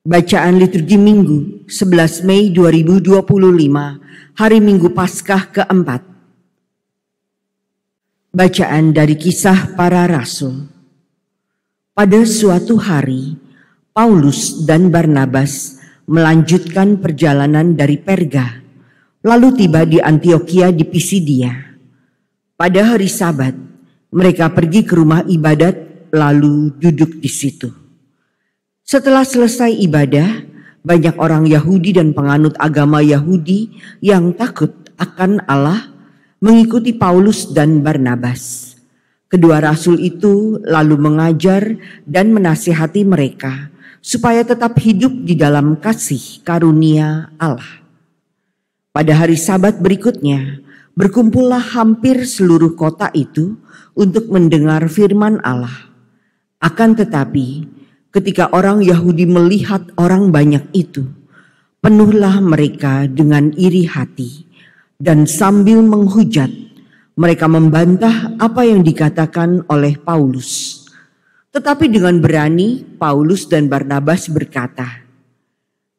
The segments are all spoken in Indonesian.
Bacaan Liturgi Minggu 11 Mei 2025, Hari Minggu Paskah keempat. Bacaan dari Kisah Para Rasul. Pada suatu hari, Paulus dan Barnabas melanjutkan perjalanan dari Perga, lalu tiba di Antiokhia di Pisidia. Pada hari Sabat, mereka pergi ke rumah ibadat lalu duduk di situ. Setelah selesai ibadah, banyak orang Yahudi dan penganut agama Yahudi yang takut akan Allah mengikuti Paulus dan Barnabas. Kedua rasul itu lalu mengajar dan menasihati mereka supaya tetap hidup di dalam kasih karunia Allah. Pada hari Sabat berikutnya, berkumpullah hampir seluruh kota itu untuk mendengar firman Allah. Akan tetapi, ketika orang Yahudi melihat orang banyak itu, penuhlah mereka dengan iri hati, dan sambil menghujat, mereka membantah apa yang dikatakan oleh Paulus. Tetapi dengan berani, Paulus dan Barnabas berkata,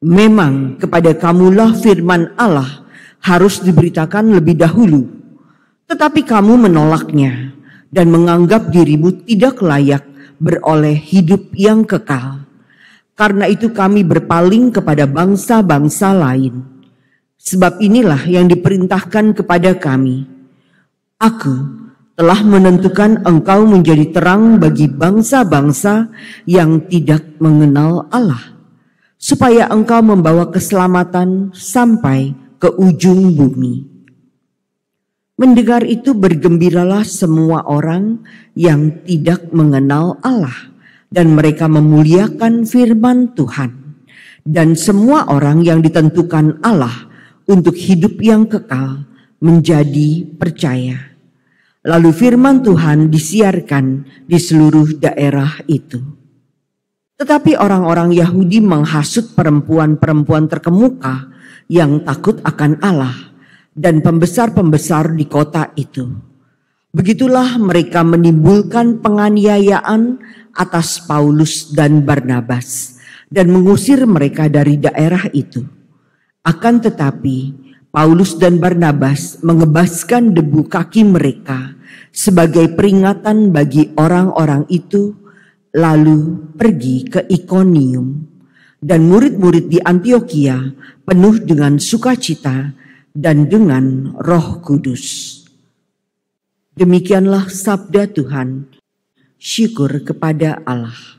"Memang kepada kamulah firman Allah harus diberitakan lebih dahulu, tetapi kamu menolaknya dan menganggap dirimu tidak layak beroleh hidup yang kekal. Karena itu kami berpaling kepada bangsa-bangsa lain. Sebab inilah yang diperintahkan kepada kami. Aku telah menentukan engkau menjadi terang bagi bangsa-bangsa yang tidak mengenal Allah, supaya engkau membawa keselamatan sampai ke ujung bumi." Mendengar itu bergembiralah semua orang yang tidak mengenal Allah, dan mereka memuliakan firman Tuhan. Dan semua orang yang ditentukan Allah untuk hidup yang kekal menjadi percaya. Lalu firman Tuhan disiarkan di seluruh daerah itu. Tetapi orang-orang Yahudi menghasut perempuan-perempuan terkemuka yang takut akan Allah dan pembesar-pembesar di kota itu. Begitulah mereka menimbulkan penganiayaan atas Paulus dan Barnabas dan mengusir mereka dari daerah itu. Akan tetapi Paulus dan Barnabas mengebaskan debu kaki mereka sebagai peringatan bagi orang-orang itu, lalu pergi ke Ikonium. Dan murid-murid di Antiokhia penuh dengan sukacita dan dengan Roh Kudus. Demikianlah sabda Tuhan. Syukur kepada Allah.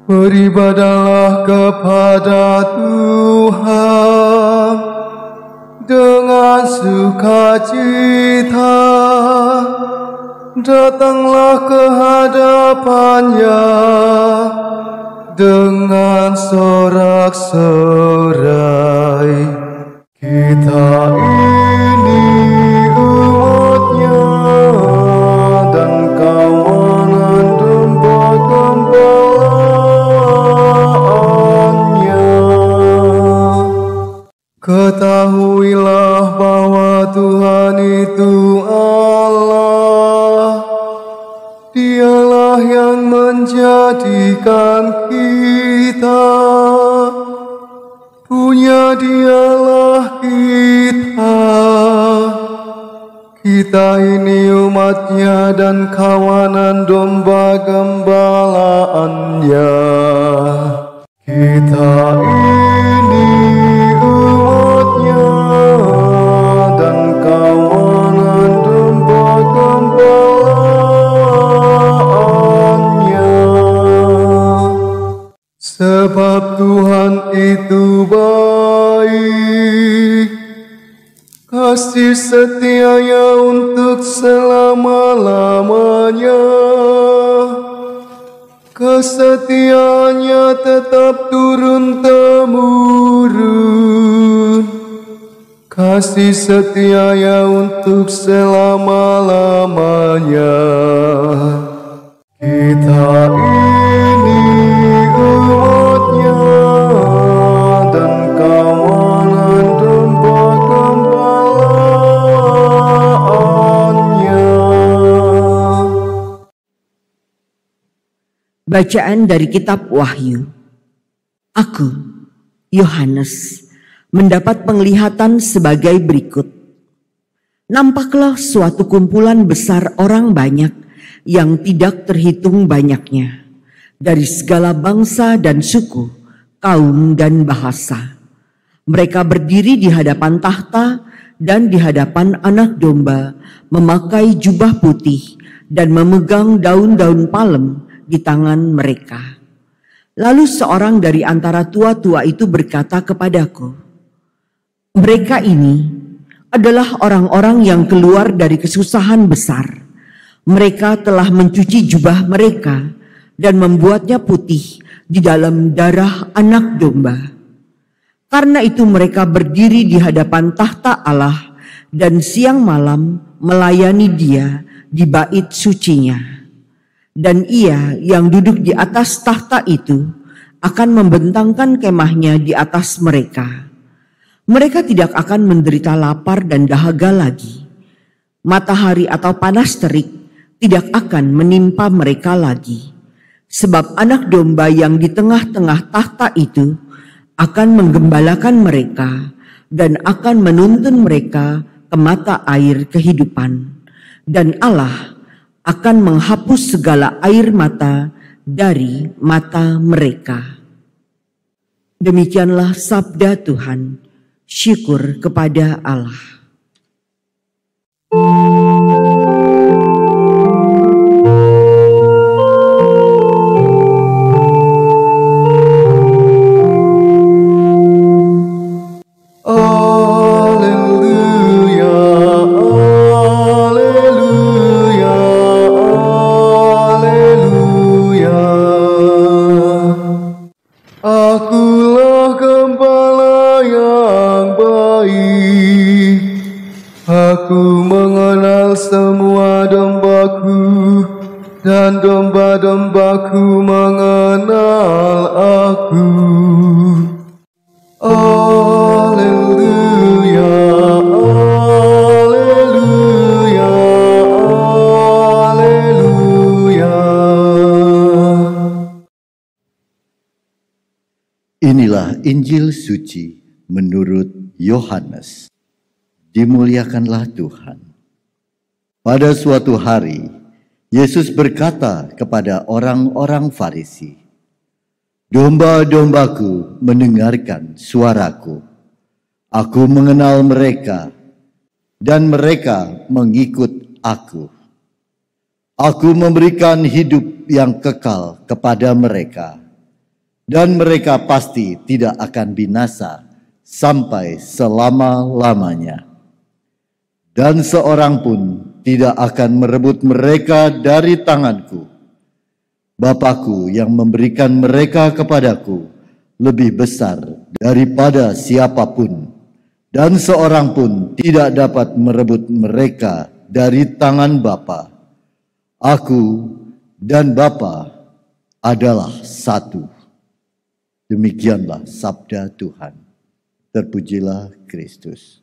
Beribadahlah kepada Tuhan dengan sukacita, datanglah ke hadapannya dengan sorak-sorai. Kita ini umatnya dan kawanan domba-gembalaannya. Ketahuilah bahwa Tuhan itu Allah. Dialah yang menjadikan kita, punya Dialah kita. Kita ini umatnya dan kawanan domba gembalaannya. Kita ini umatnya dan kawanan domba gembalaannya. Sebab Tuhan itu baik, kasih setianya untuk selama-lamanya. Kesetiaannya tetap turun-temurun, kasih setianya untuk selama-lamanya. Kita ini umatnya dan kawanan domba gembalaannya. Bacaan dari kitab Wahyu. Aku, Yohanes, mendapat penglihatan sebagai berikut. Nampaklah suatu kumpulan besar orang banyak yang tidak terhitung banyaknya, dari segala bangsa dan suku, kaum dan bahasa. Mereka berdiri di hadapan tahta dan di hadapan Anak Domba, memakai jubah putih dan memegang daun-daun palem di tangan mereka. Lalu seorang dari antara tua-tua itu berkata kepadaku, "Mereka ini adalah orang-orang yang keluar dari kesusahan besar. Mereka telah mencuci jubah mereka dan membuatnya putih di dalam darah Anak Domba. Karena itu mereka berdiri di hadapan tahta Allah dan siang malam melayani Dia di bait sucinya. Dan Ia yang duduk di atas tahta itu akan membentangkan kemahnya di atas mereka. Mereka tidak akan menderita lapar dan dahaga lagi. Matahari atau panas terik tidak akan menimpa mereka lagi. Sebab Anak Domba yang di tengah-tengah tahta itu akan menggembalakan mereka dan akan menuntun mereka ke mata air kehidupan. Dan Allah akan menghapus segala air mata dari mata mereka." Demikianlah sabda Tuhan. Syukur kepada Allah. Akulah gembala yang baik, aku mengenal semua dombaku, dan domba-dombaku mengenal aku. Haleluya, haleluya, haleluya. Inilah Injil suci menurut Yohanes. Dimuliakanlah Tuhan. Pada suatu hari, Yesus berkata kepada orang-orang Farisi, "Domba-dombaku mendengarkan suaraku. Aku mengenal mereka, dan mereka mengikut aku. Aku memberikan hidup yang kekal kepada mereka, dan mereka pasti tidak akan binasa sampai selama-lamanya. Dan seorang pun tidak akan merebut mereka dari tanganku. Bapakku yang memberikan mereka kepadaku lebih besar daripada siapapun, dan seorang pun tidak dapat merebut mereka dari tangan Bapa. Aku dan Bapa adalah satu." Demikianlah sabda Tuhan. Terpujilah Kristus.